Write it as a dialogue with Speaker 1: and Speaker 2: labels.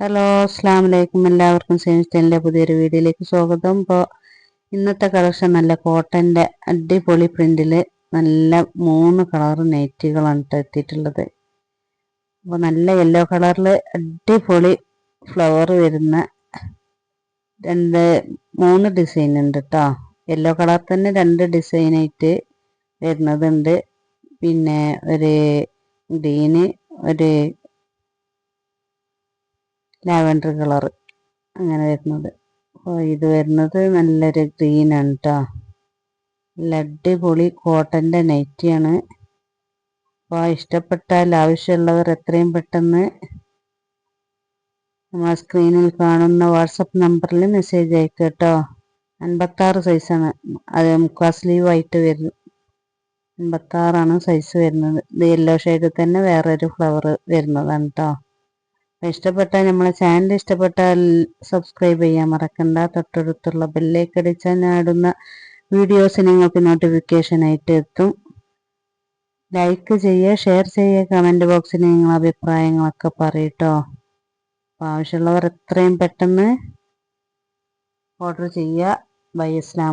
Speaker 1: Hello, അസ്സാം വലൈക്കും. എല്ലാവർക്കും സേമിസ്റ്റലിൻ്റെ പുതിയൊരു വീഡിയോയിലേക്ക് സ്വാഗതം. ഇപ്പോൾ ഇന്നത്തെ കളക്ഷൻ നല്ല കോട്ടൻ്റെ അടിപൊളി പ്രിൻറ്റിൽ നല്ല 3 കളർ നൈറ്റികളാണ് എത്തിയിട്ടുള്ളത്. അപ്പോൾ നല്ല യെല്ലോ കളറിൽ അടിപൊളി ഫ്ലവർ വരുന്ന 3 ഡിസൈൻ ഉണ്ട് കേട്ടോ. യെല്ലോ കളർ തന്നെ 2 ഡിസൈനായിട്ട് വരുന്നതുണ്ട്. പിന്നെ ഒരു ഗ്രീന്, ഒരു ലാവൻഡർ കളർ അങ്ങനെ വരുന്നത്. അപ്പോൾ ഇത് വരുന്നത് നല്ലൊരു ഗ്രീനാണ് കേട്ടോ. നല്ല അടിപൊളി കോട്ടൻ്റെ നൈറ്റിയാണ്. അപ്പോൾ ഇഷ്ടപ്പെട്ടാൽ ആവശ്യമുള്ളവർ എത്രയും പെട്ടെന്ന് നമ്മൾ സ്ക്രീനിൽ കാണുന്ന വാട്സപ്പ് നമ്പറിൽ മെസ്സേജ് അയക്കുക കേട്ടോ. 56 സൈസാണ്, അത് മുക്കാൽ സ്ലീവ് ആയിട്ട് വരുന്നു. 56 സൈസ് വരുന്നത്. ഇത് യെല്ലോ ഷെയ്ഡിൽ തന്നെ വേറൊരു ഫ്ലവർ വരുന്നതാണ് കേട്ടോ. ഇഷ്ടപ്പെട്ടാൽ നമ്മളെ ചാനൽ ഇഷ്ടപ്പെട്ടാൽ സബ്സ്ക്രൈബ് ചെയ്യാൻ മറക്കണ്ട. തൊട്ടടുത്തുള്ള ബെല്ലേക്ക് അടിച്ചാൽ ഞാൻ ഇടുന്ന വീഡിയോസ് നിങ്ങൾക്ക് നോട്ടിഫിക്കേഷൻ ആയിട്ട് എത്തും. ലൈക്ക് ചെയ്യുക, ഷെയർ ചെയ്യുക, കമൻറ്റ് ബോക്സിൽ നിങ്ങളുടെ അഭിപ്രായങ്ങളൊക്കെ പറയട്ടോ. അപ്പോൾ ആവശ്യമുള്ളവർ എത്രയും പെട്ടെന്ന് ഓർഡർ ചെയ്യുക. ബൈ, അസ്സലാമു അലൈക്കും.